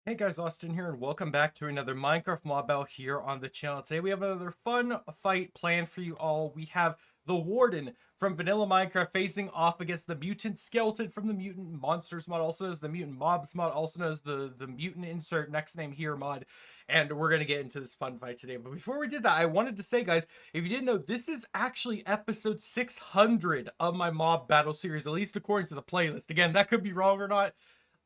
Hey guys, Austin here, and welcome back to another Minecraft Mob Battle here on the channel. Today we have another fun fight planned for you all. We have the Warden from Vanilla Minecraft facing off against the Mutant Skeleton from the Mutant Monsters mod, also known as the Mutant Mobs mod, also known as the Mutant Insert Next Name Here mod. And we're going to get into this fun fight today. But before we did that, I wanted to say, guys, if you didn't know, this is actually episode 600 of my Mob Battle series, at least according to the playlist. Again, that could be wrong or not.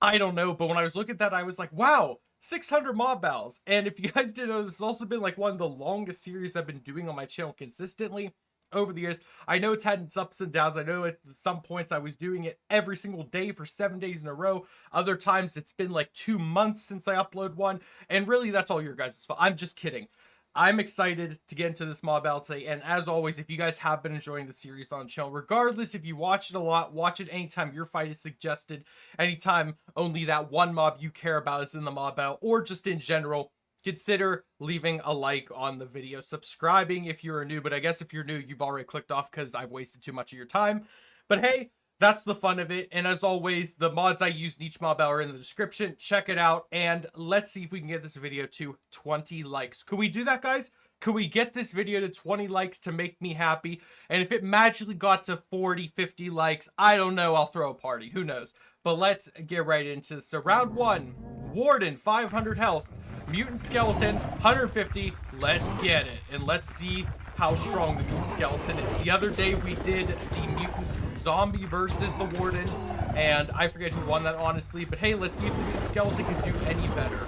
I don't know, but when I was looking at that, I was like, wow, 600 mob battles. And if you guys didn't know, this has also been like one of the longest series I've been doing on my channel consistently over the years. I know it's had its ups and downs. I know at some points I was doing it every single day for 7 days in a row. Other times it's been like 2 months since I upload one. And really, that's all your guys' fault. I'm just kidding. I'm excited to get into this mob battle today, and as always, if you guys have been enjoying the series on the channel, regardless if you watch it a lot, watch it anytime your fight is suggested, anytime only that one mob you care about is in the mob battle, or just in general, consider leaving a like on the video, subscribing if you're new, but I guess if you're new, you've already clicked off because I've wasted too much of your time. But hey, that's the fun of it, and as always, the mods I use in each mob battle are in the description. Check it out, and let's see if we can get this video to 20 likes. Could we do that, guys? Could we get this video to 20 likes to make me happy? And if it magically got to 40, 50 likes, I don't know, I'll throw a party. Who knows? But let's get right into this. So round one, Warden, 500 health. Mutant Skeleton, 150. Let's get it. And let's see how strong the Mutant Skeleton is. The other day we did the Mutant Zombie versus the Warden, and I forget who won that, honestly. But hey, let's see if the Mutant Skeleton can do any better.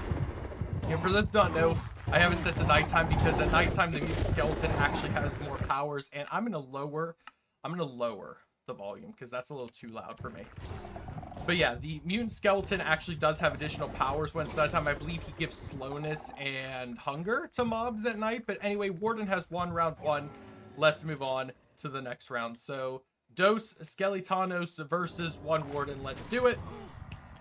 And for those who don't know, I have it set to nighttime because at nighttime the Mutant Skeleton actually has more powers, and I'm gonna lower the volume because that's a little too loud for me. But yeah, the Mutant Skeleton actually does have additional powers when it's nighttime. I believe he gives slowness and hunger to mobs at night. But anyway, Warden has won round one. Let's move on to the next round. So, Dos Skeletanos versus one Warden. Let's do it.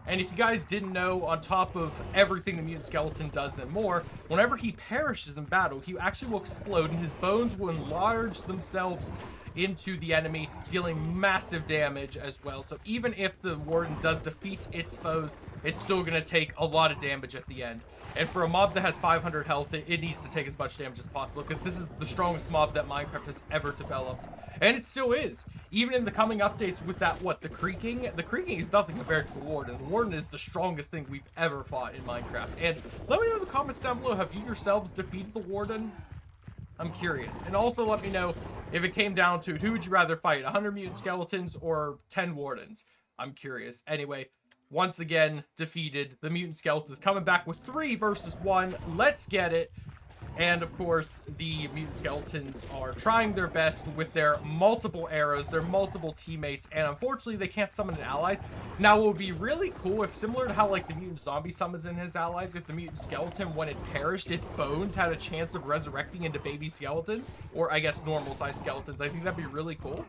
And if you guys didn't know, on top of everything the Mutant Skeleton does and more, whenever he perishes in battle, he actually will explode and his bones will enlarge themselves into the enemy, dealing massive damage as well. So even if the Warden does defeat its foes, it's still going to take a lot of damage at the end. And for a mob that has 500 health, it needs to take as much damage as possible, because this is the strongest mob that Minecraft has ever developed. And it still is. Even in the coming updates with that, the creaking? The creaking is nothing compared to the Warden. The Warden is the strongest thing we've ever fought in Minecraft. And let me know in the comments down below, have you yourselves defeated the Warden? I'm curious. And also let me know if it came down to who would you rather fight, 100 Mutant Skeletons or 10 Wardens? I'm curious. Anyway, once again, defeated. The Mutant Skeletons coming back with 3 versus 1. Let's get it. And of course, the Mutant Skeletons are trying their best with their multiple arrows, their multiple teammates, and unfortunately they can't summon in allies. Now, it would be really cool if, similar to how like the Mutant Zombie summons in his allies, if the Mutant Skeleton, when it perished, its bones had a chance of resurrecting into baby skeletons, or I guess normal size skeletons. I think that'd be really cool.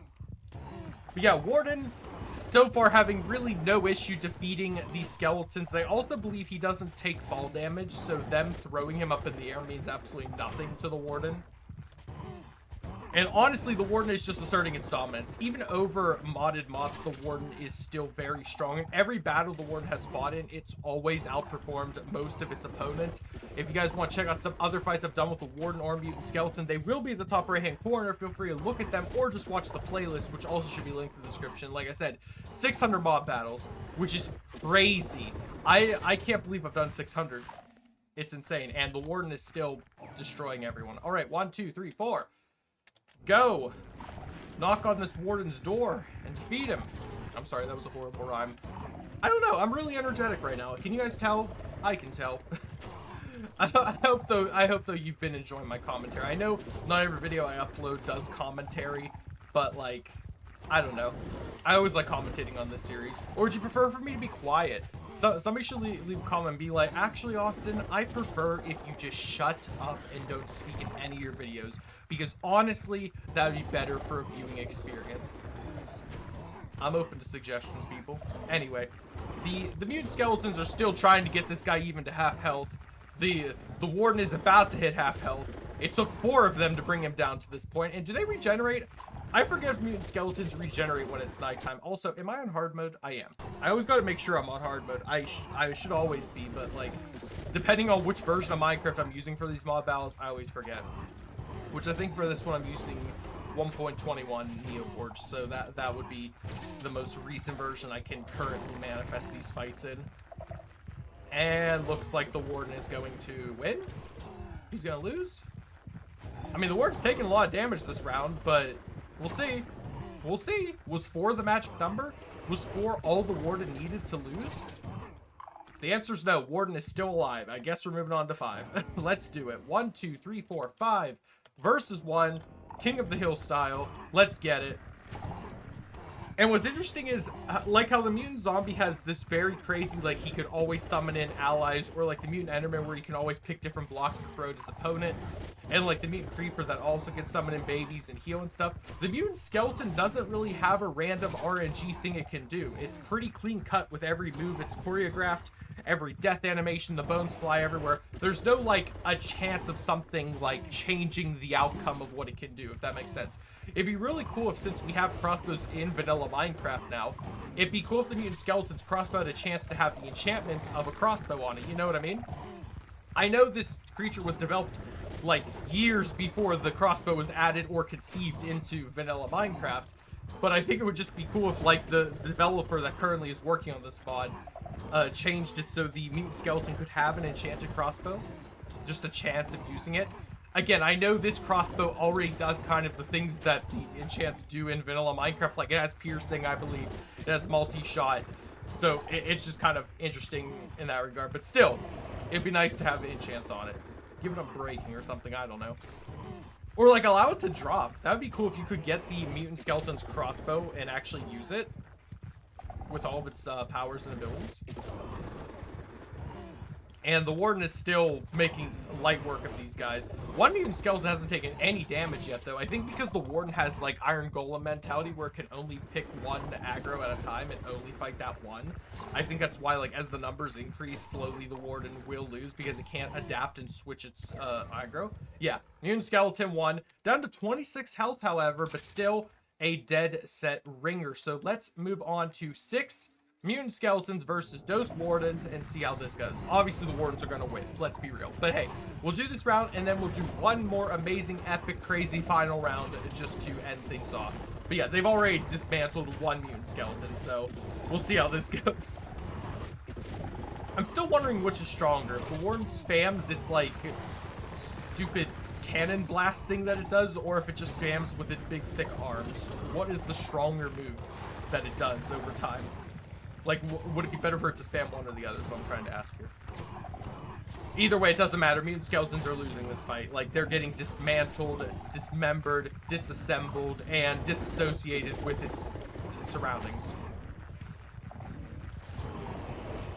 But yeah, Warden, so far having really no issue defeating these skeletons. I also believe he doesn't take fall damage, so them throwing him up in the air means absolutely nothing to the Warden. And honestly, the Warden is just asserting its dominance. Even over modded mobs, the Warden is still very strong. In every battle the Warden has fought in, it's always outperformed most of its opponents. If you guys want to check out some other fights I've done with the Warden or Mutant Skeleton, they will be in the top right-hand corner. Feel free to look at them or just watch the playlist, which also should be linked in the description. Like I said, 600 mob battles, which is crazy. I can't believe I've done 600. It's insane. And the Warden is still destroying everyone. All right, 1, 2, 3, 4. Go! Knock on this Warden's door and defeat him. I'm sorry, that was a horrible rhyme. I don't know, I'm really energetic right now. Can you guys tell? I can tell. I hope though you've been enjoying my commentary. I know not every video I upload does commentary, but like, I don't know. I always like commentating on this series. Or would you prefer for me to be quiet? So somebody should leave a comment and be like, actually, Austin, I prefer if you just shut up and don't speak in any of your videos, because honestly, that would be better for a viewing experience. I'm open to suggestions, people. Anyway, the Mutant Skeletons are still trying to get this guy even to half health. The Warden is about to hit half health. It took 4 of them to bring him down to this point. And do they regenerate? I forget if mutant skeletons regenerate when it's nighttime. Also, am I on hard mode? I am. I always got to make sure I'm on hard mode. I should always be, but like, depending on which version of Minecraft I'm using for these mod battles, I always forget. Which I think for this one I'm using 1.21 Neoforge, so that would be the most recent version I can currently manifest these fights in. And looks like the Warden is going to win. He's gonna lose. I mean, the Warden's taking a lot of damage this round, but we'll see. We'll see. Was 4 the magic number? Was 4 all the Warden needed to lose? The answer is no. Warden is still alive. I guess we're moving on to 5. Let's do it. 1, 2, 3, 4, 5 versus 1. King of the Hill style. Let's get it. And what's interesting is, like how the mutant zombie has this very crazy, like he could always summon in allies, or like the mutant enderman where he can always pick different blocks to throw at his opponent, and like the mutant creeper that also can summon in babies and heal and stuff. The mutant skeleton doesn't really have a random RNG thing it can do. It's pretty clean cut with every move. It's choreographed, every death animation, the bones fly everywhere. There's no like a chance of something like changing the outcome of what it can do, if that makes sense. It'd be really cool if, since we have crossbows in vanilla Minecraft now, it'd be cool if the mutant skeleton's crossbow had a chance to have the enchantments of a crossbow on it. You know what I mean? I know this creature was developed like years before the crossbow was added or conceived into vanilla Minecraft, but I think it would just be cool if like the developer that currently is working on this mod changed it so the mutant skeleton could have an enchanted crossbow, just a chance of using it. Again, I know this crossbow already does kind of the things that the enchants do in vanilla Minecraft. Like, it has piercing, I believe. It has multi-shot. So, it's just kind of interesting in that regard. But still, it'd be nice to have enchants on it. Give it a breaking or something, I don't know. Or, like, allow it to drop. That would be cool if you could get the mutant skeleton's crossbow and actually use it with all of its powers and abilities. And the Warden is still making light work of these guys. One mutant skeleton hasn't taken any damage yet, though. I think because the Warden has, like, Iron Golem mentality where it can only pick one aggro at a time and only fight that one. I think that's why, like, as the numbers increase, slowly the Warden will lose because it can't adapt and switch its aggro. Yeah, mutant skeleton won. Down to 26 health, however, but still a dead set ringer. So let's move on to 6 mutant skeletons versus those Wardens and see how this goes. Obviously, the Wardens are going to win. Let's be real. But hey, we'll do this round, and then we'll do one more amazing, epic, crazy final round just to end things off. But yeah, they've already dismantled one mutant skeleton, so we'll see how this goes. I'm still wondering which is stronger. If the Warden spams its, like, stupid cannon blast thing that it does, or if it just spams with its big, thick arms. What is the stronger move that it does over time? Like, would it be better for it to spam one or the other? Is what I'm trying to ask here. Either way, it doesn't matter. Mutant skeletons are losing this fight. Like, they're getting dismantled, dismembered, disassembled, and disassociated with its surroundings.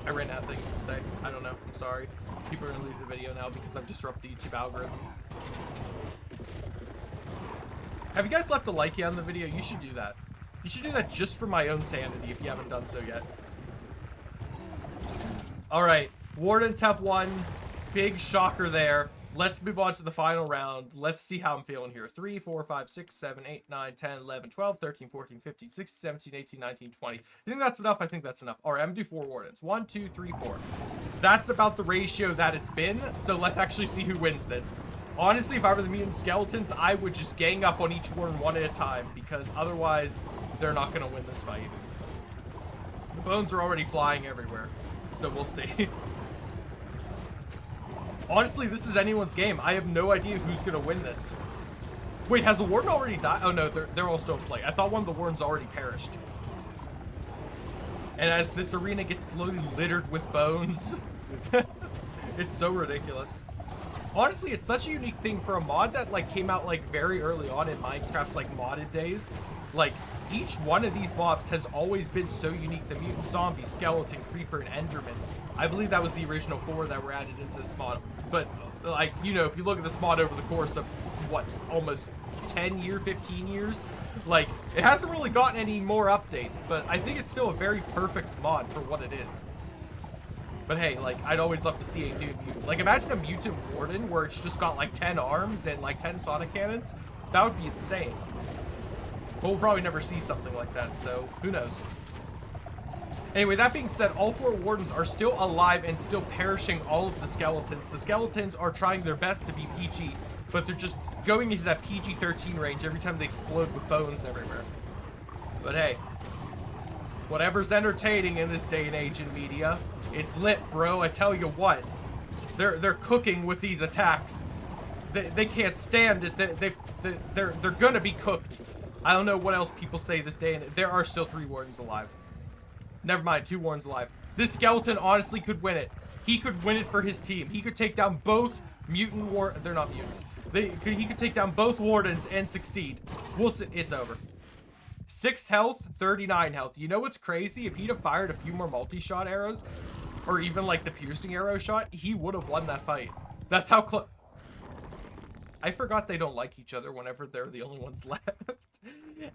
I ran out of things to say. I don't know. I'm sorry. People are going to leave the video now because I've disrupted the YouTube algorithm. Have you guys left a like yet on the video? You should do that. You should do that just for my own sanity if you haven't done so yet. Alright, Wardens have won. Big shocker there. Let's move on to the final round. Let's see how I'm feeling here. 3, 4, 5, 6, 7, 8, 9, 10, 11, 12, 13, 14, 15, 16, 17, 18, 19, 20. You think that's enough? I think that's enough. Alright, I'm gonna do 4 Wardens. 1, 2, 3, 4. That's about the ratio that it's been. So let's actually see who wins this. Honestly, if I were the mutant skeletons, I would just gang up on each Warden one at a time, because otherwise they're not going to win this fight. The bones are already flying everywhere, so we'll see. Honestly, this is anyone's game. I have no idea who's going to win this. Wait, has the Warden already died? Oh no, they're all still in play. I thought one of the Wardens already perished. And as this arena gets slowly littered with bones, it's so ridiculous. Honestly, it's such a unique thing for a mod that like came out like very early on in Minecraft's like modded days. Like each one of these mobs has always been so unique. The mutant zombie, skeleton, creeper, and enderman. I believe that was the original 4 that were added into this mod. But like, you know, if you look at this mod over the course of what, almost 10 years, 15 years, like it hasn't really gotten any more updates, but I think it's still a very perfect mod for what it is. But hey, like, I'd always love to see a new mutant. Like, imagine a mutant Warden where it's just got, like, 10 arms and, like, 10 sonic cannons. That would be insane. But we'll probably never see something like that, so who knows. Anyway, that being said, all 4 Wardens are still alive and still perishing all of the Skeletons. The Skeletons are trying their best to be PG, but they're just going into that PG-13 range every time they explode with bones everywhere. But hey, whatever's entertaining in this day and age in media, it's lit, bro. I tell you what, they're cooking with these attacks. They can't stand it. They're gonna be cooked. I don't know what else people say this day, and there are still 3 Wardens alive. Never mind, 2 Wardens alive. This skeleton honestly could win it. He could win it for his team. He could take down both mutant they're not mutants. He could take down both Wardens and succeed. We'll see. It's over. 6 health, 39 health. You know what's crazy? If he'd have fired a few more multi-shot arrows, or even like the piercing arrow shot, he would have won that fight. That's how close. I forgot they don't like each other whenever they're the only ones left.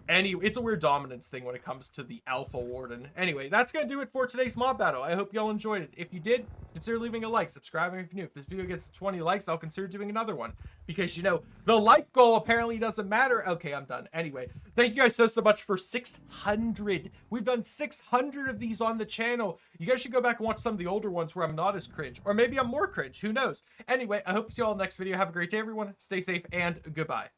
Anyway, it's a weird dominance thing when it comes to the Alpha Warden. Anyway, that's going to do it for today's mob battle. I hope y'all enjoyed it. If you did, consider leaving a like, subscribing if you're new. If this video gets to 20 likes, I'll consider doing another one. Because, you know, the like goal apparently doesn't matter. Okay, I'm done. Anyway, thank you guys so much for 600. We've done 600 of these on the channel. You guys should go back and watch some of the older ones where I'm not as cringe. Or maybe I'm more cringe. Who knows? Anyway, I hope to see you all in the next video. Have a great day, everyone. Stay safe, and goodbye.